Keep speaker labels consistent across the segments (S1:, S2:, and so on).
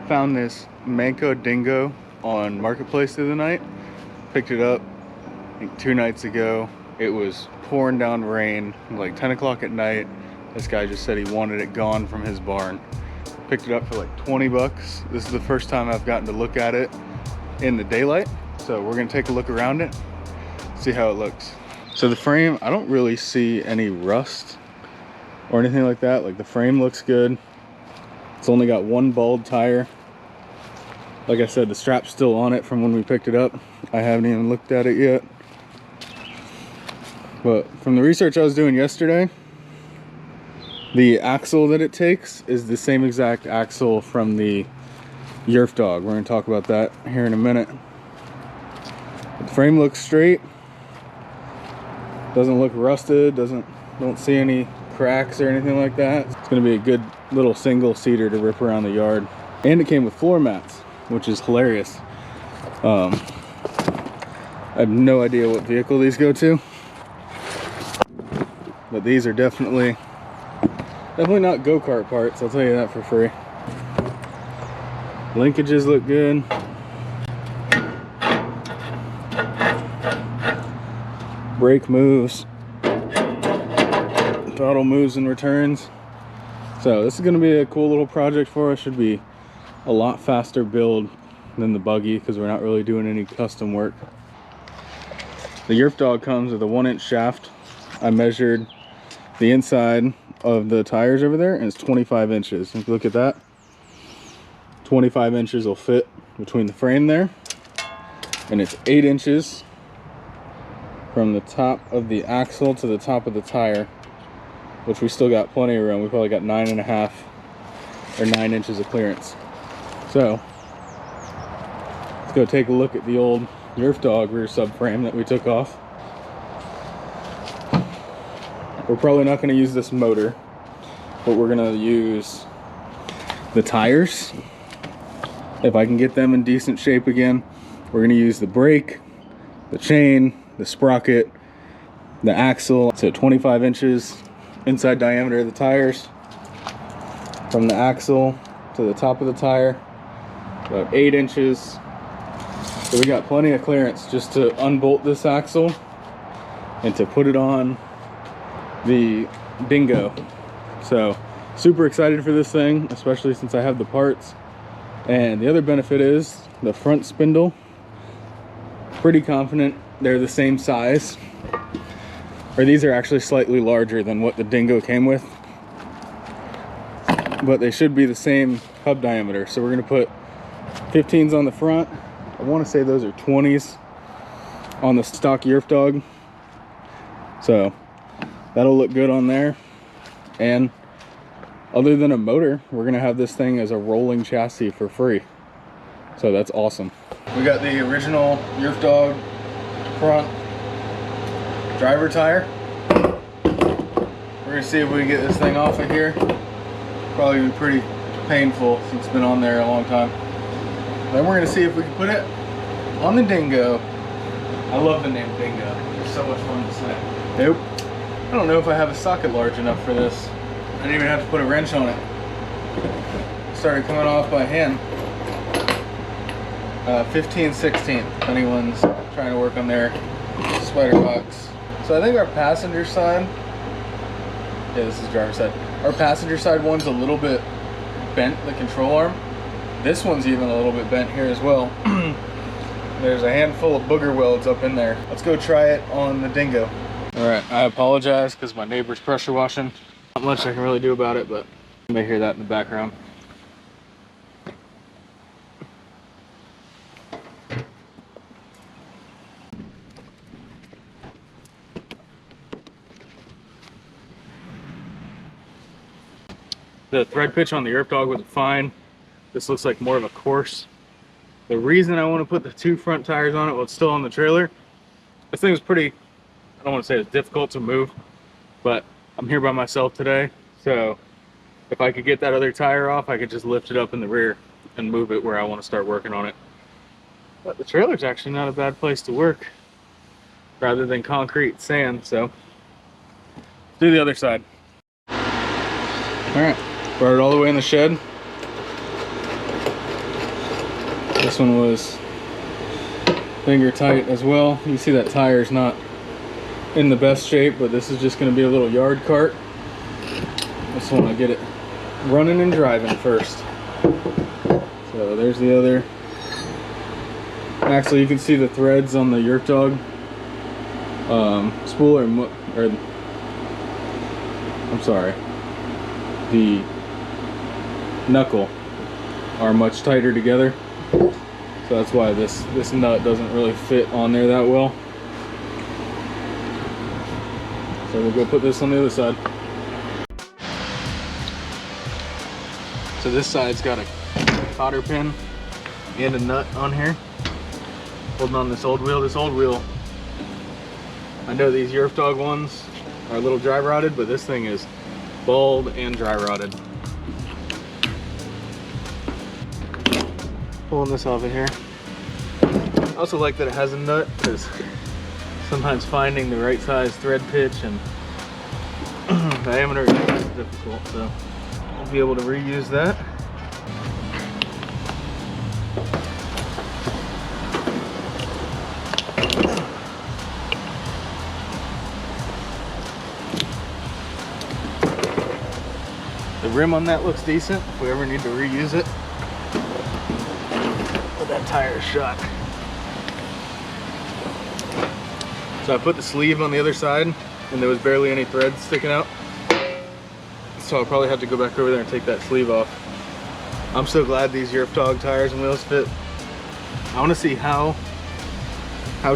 S1: Found this Manco Dingo on Marketplace the other night. Picked it up, I think 2 nights ago. It was pouring down rain, like 10 o'clock at night. This guy just said he wanted it gone from his barn. Picked it up for like 20 bucks. This is the first time I've gotten to look at it in the daylight. So we're gonna take a look around it, see how it looks. So the frame, I don't really see any rust or anything like that. Like the frame looks good. It's only got one bald tire. Like I said, the strap's still on it from when we picked it up. I haven't even looked at it yet. But from the research I was doing yesterday, the axle that it takes is the same exact axle from the Yerf dog. We're gonna talk about that here in a minute. The frame looks straight. Doesn't look rusted, don't see any cracks or anything like that. It's gonna be a good little single seater to rip around the yard. And it came with floor mats, which is hilarious. I have no idea what vehicle these go to, but these are definitely not Go-Kart parts, I'll tell you that for free. Linkages look good. Brake moves. Throttle moves and returns. So this is going to be a cool little project for us. Should be a lot faster build than the buggy because we're not really doing any custom work. The Yerf dog comes with a 1-inch shaft. I measured the inside of the tires over there and it's 25 inches. If you look at that, 25 inches will fit between the frame there, and it's 8 inches from the top of the axle to the top of the tire, which we still got plenty of room. We probably got 9.5 or 9 inches of clearance. So let's go take a look at the old Yerf dog rear subframe that we took off. We're probably not going to use this motor, but we're going to use the tires. If I can get them in decent shape again, we're going to use the brake, the chain, the sprocket, the axle. So 25 inches inside diameter of the tires from the axle to the top of the tire, about 8 inches. So we got plenty of clearance just to unbolt this axle and to put it on the Dingo. So super excited for this thing, especially since I have the parts. And the other benefit is the front spindle, pretty confident they're the same size, or these are actually slightly larger than what the Dingo came with, but they should be the same hub diameter. So we're going to put 15s on the front. I want to say those are 20s on the stock Yerf dog, so that'll look good on there. And other than a motor, we're gonna have this thing as a rolling chassis for free, so that's awesome. We got the original Yerf dog front driver tire. We're gonna see if we can get this thing off of here. Probably be pretty painful since it's been on there a long time. Then we're gonna see if we can put it on the Dingo. I love the name Dingo. It's so much fun to say. Nope. I don't know if I have a socket large enough for this. I didn't even have to put a wrench on it. It started coming off by hand. 15/16, if anyone's trying to work on their spider box. So I think our passenger side, yeah, this is driver's side. Our passenger side one's a little bit bent, the control arm. This one's even a little bit bent here as well. There's a handful of booger welds up in there. Let's go try it on the Dingo. All right, I apologize because my neighbor's pressure washing. Not much I can really do about it, but you may hear that in the background. The thread pitch on the Yerf dog was fine. This looks like more of a course. The reason I want to put the 2 front tires on it while it's still on the trailer, this thing was pretty, I don't want to say it's difficult to move, but I'm here by myself today, so if I could get that other tire off, I could just lift it up in the rear and move it where I want to start working on it. But the trailer's actually not a bad place to work, rather than concrete sand, so do the other side. All right, brought it all the way in the shed. This one was finger tight as well. You see that tire's not in the best shape, but this is just going to be a little yard cart. Just want to get it running and driving first. So there's the other. Actually, you can see the threads on the Yerf Dog spool, or I'm sorry, the knuckle are much tighter together. So that's why this nut doesn't really fit on there that well. So we'll go put this on the other side. So this side's got a cotter pin and a nut on here, holding on this old wheel. This old wheel, I know these Yerf Dog ones are a little dry rotted, but this thing is bald and dry rotted. Pulling this off of here. I also like that it has a nut, because sometimes finding the right size thread pitch and diameter is difficult, so I'll be able to reuse that. The rim on that looks decent if we ever need to reuse it. But that tire is shot. So I put the sleeve on the other side and there was barely any threads sticking out. So I'll probably have to go back over there and take that sleeve off. I'm so glad these Yerf Dog tires and wheels fit. I want to see how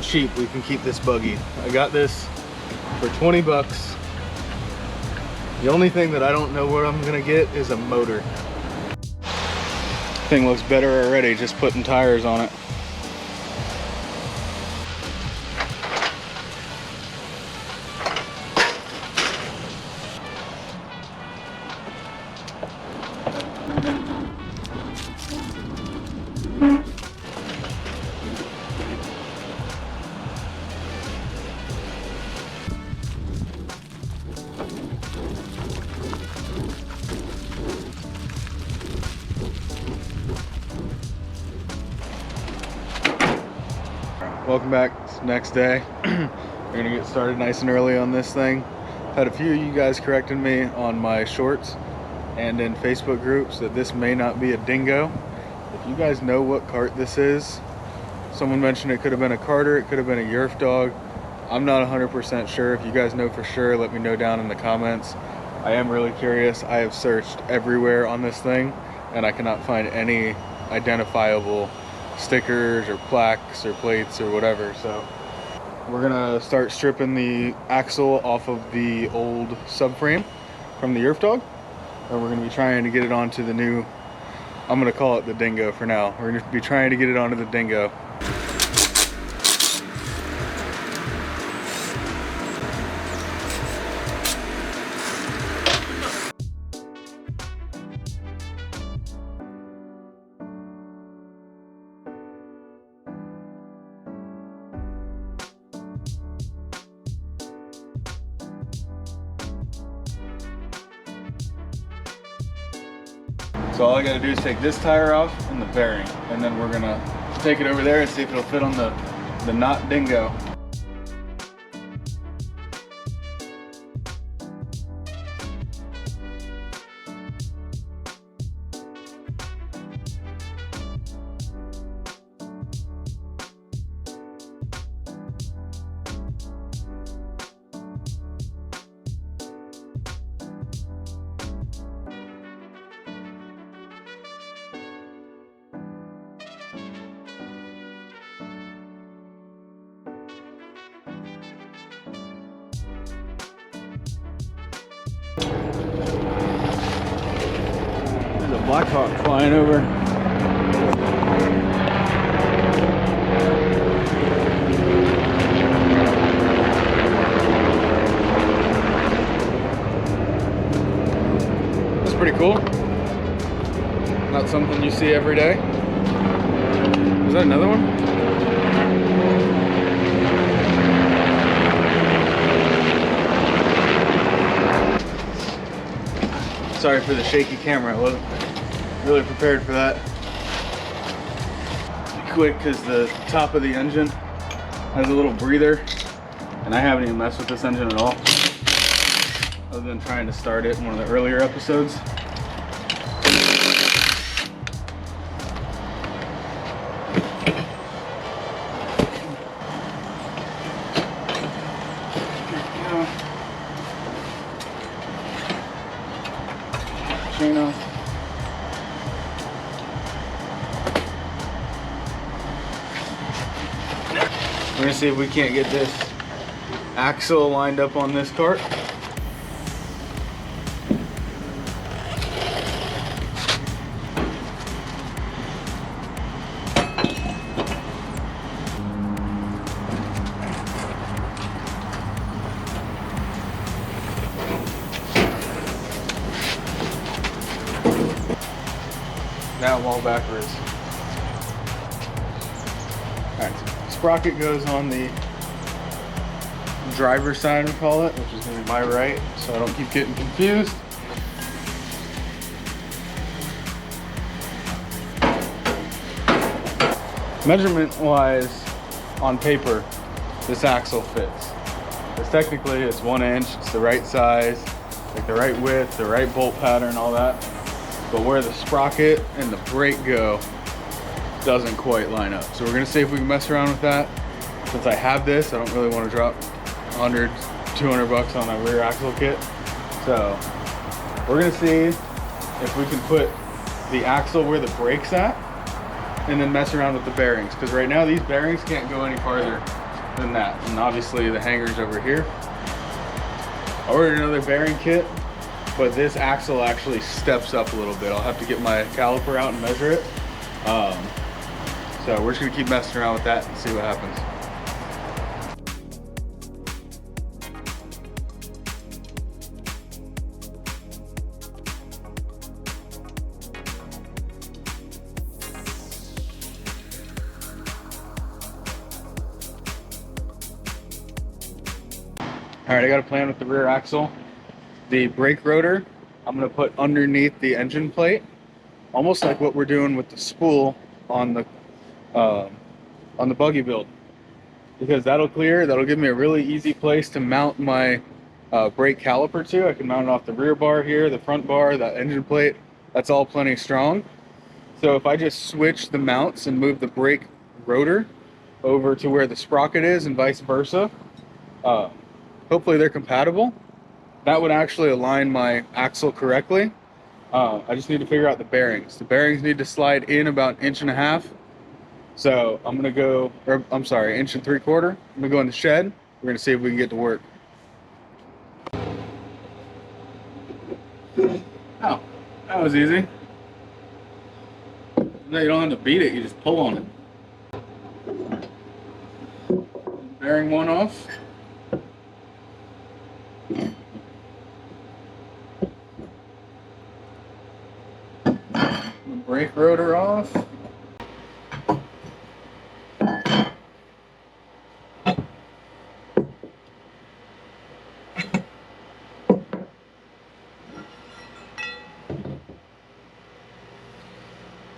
S1: cheap we can keep this buggy. I got this for 20 bucks. The only thing that I don't know what I'm gonna get is a motor. Thing looks better already, just putting tires on it. Welcome back. It's the next day. We're gonna get started nice and early on this thing. Had a few of you guys correcting me on my shorts and in Facebook groups that this may not be a Dingo. If you guys know what cart this is, someone mentioned it could have been a Carter, it could have been a Yerf Dog. I'm not 100% sure. If you guys know for sure, let me know down in the comments. I am really curious. I have searched everywhere on this thing and I cannot find any identifiable stickers or plaques or plates or whatever. So we're gonna start stripping the axle off of the old subframe from the Yerf Dog, and we're gonna be trying to get it onto the new, I'm gonna call it the Dingo for now. We're gonna be trying to get it onto the Dingo. So all I gotta do is take this tire off and the bearing, and then we're gonna take it over there and see if it'll fit on the not Dingo. There's a Black Hawk flying over. That's pretty cool. Not something you see every day. Is that another one? Sorry for the shaky camera. I wasn't really prepared for that. quick because the top of the engine has a little breather, and I haven't even messed with this engine at all, other than trying to start it in one of the earlier episodes. Chain off. We're gonna see if we can't get this axle lined up on this cart. Now I'm all backwards. Alright, sprocket goes on the driver's side, we call it, which is going to be my right, so I don't keep getting confused. Measurement wise, on paper, this axle fits. Because technically it's 1 inch, it's the right size, like the right width, the right bolt pattern, all that. But where the sprocket and the brake go doesn't quite line up. So we're gonna see if we can mess around with that. Since I have this, I don't really want to drop 100, 200 bucks on a rear axle kit. So we're gonna see if we can put the axle where the brake's at and then mess around with the bearings. Because right now these bearings can't go any farther than that. And obviously the hanger's over here. I ordered another bearing kit, but this axle actually steps up a little bit. I'll have to get my caliper out and measure it. So we're just gonna keep messing around with that and see what happens. All right, I got a plan with the rear axle. The brake rotor, I'm gonna put underneath the engine plate, almost like what we're doing with the spool on the buggy build, because that'll give me a really easy place to mount my brake caliper to. I can mount it off the rear bar here, the front bar, that engine plate. That's all plenty strong. So if I just switch the mounts and move the brake rotor over to where the sprocket is and vice versa, hopefully they're compatible. That would actually align my axle correctly. I just need to figure out the bearings. The bearings need to slide in about 1.5 inches. So I'm gonna go, or I'm sorry, 1.75 inches. I'm gonna go in the shed. We're gonna see if we can get to work. Oh, that was easy. No, you don't have to beat it, you just pull on it. Bearing one off. Brake rotor off.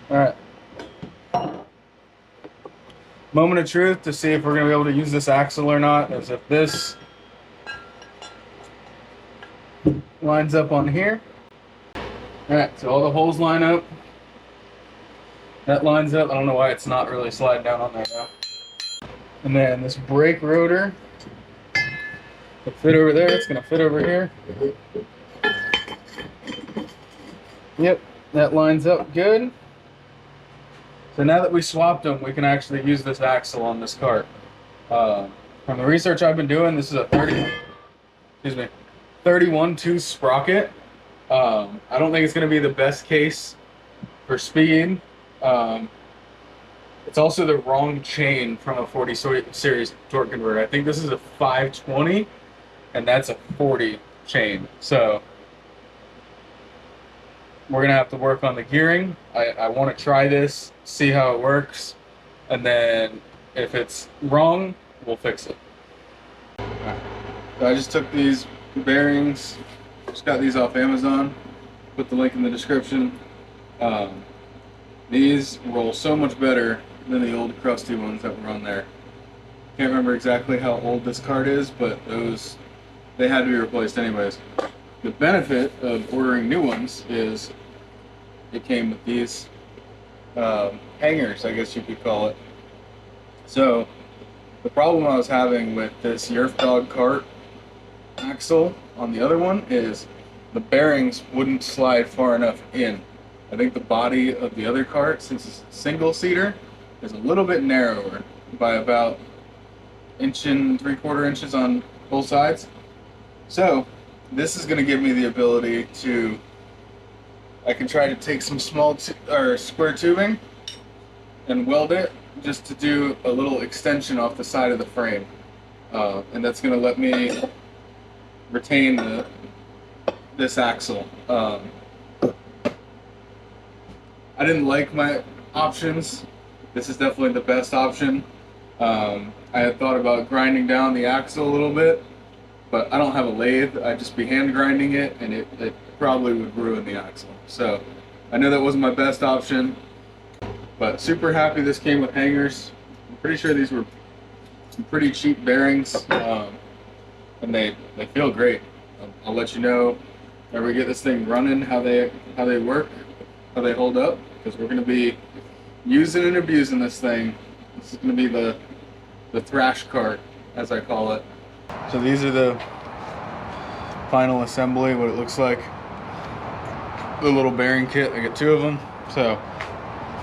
S1: All right. Moment of truth to see if we're going to be able to use this axle or not is if this lines up on here. All right, so all the holes line up. That lines up. I don't know why it's not really sliding down on there now. And then this brake rotor will fit over there. It's going to fit over here. Yep, that lines up good. So now that we swapped them, we can actually use this axle on this cart. From the research I've been doing, this is a 31-2 sprocket. I don't think it's going to be the best case for speed. It's also the wrong chain from a 40 series torque converter. I think this is a 520 and that's a 40 chain. So we're gonna have to work on the gearing. I want to try this, see how it works, and then if it's wrong, we'll fix it. Right. So I just took these bearings, just got these off Amazon, put the link in the description. These roll so much better than the old crusty ones that were on there. Can't remember exactly how old this cart is, but those, they had to be replaced anyways. The benefit of ordering new ones is it came with these hangers, I guess you could call it. So the problem I was having with this Yerf dog cart axle on the other one is the bearings wouldn't slide far enough in. I think the body of the other cart, since it's a single seater, is a little bit narrower by about 1.75 inches on both sides. So this is going to give me the ability to, I can try to take some small or square tubing and weld it just to do a little extension off the side of the frame, and that's going to let me retain this axle. I didn't like my options. This is definitely the best option. I had thought about grinding down the axle a little bit, but I don't have a lathe. I'd just be hand grinding it, and it probably would ruin the axle. So I know that wasn't my best option, but super happy this came with hangers. I'm pretty sure these were some pretty cheap bearings, and they feel great. I'll let you know whenever we get this thing running how they work, how they hold up, because we're going to be using and abusing this thing. This is going to be the thrash cart, as I call it. So these are the final assembly, what it looks like. The little bearing kit, I get 2 of them. So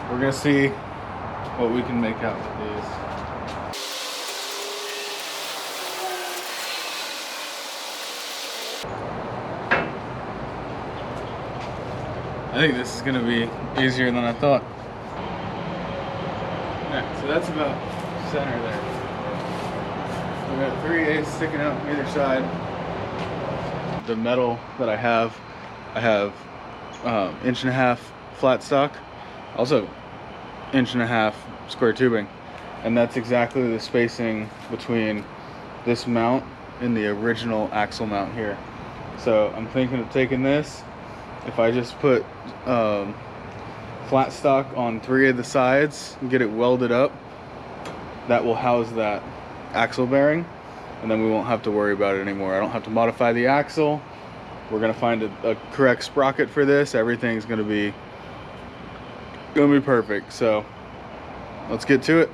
S1: we're going to see what we can make out with these. I think this is going to be easier than I thought. Yeah, so that's about center there. We got 3/8 sticking out from either side. The metal that I have 1.5 inch flat stock, also 1.5 inch square tubing, and that's exactly the spacing between this mount and the original axle mount here. So I'm thinking of taking this. If I just put flat stock on 3 of the sides and get it welded up, that will house that axle bearing, and then we won't have to worry about it anymore. I don't have to modify the axle. We're gonna find a correct sprocket for this. Everything's gonna be perfect. So let's get to it.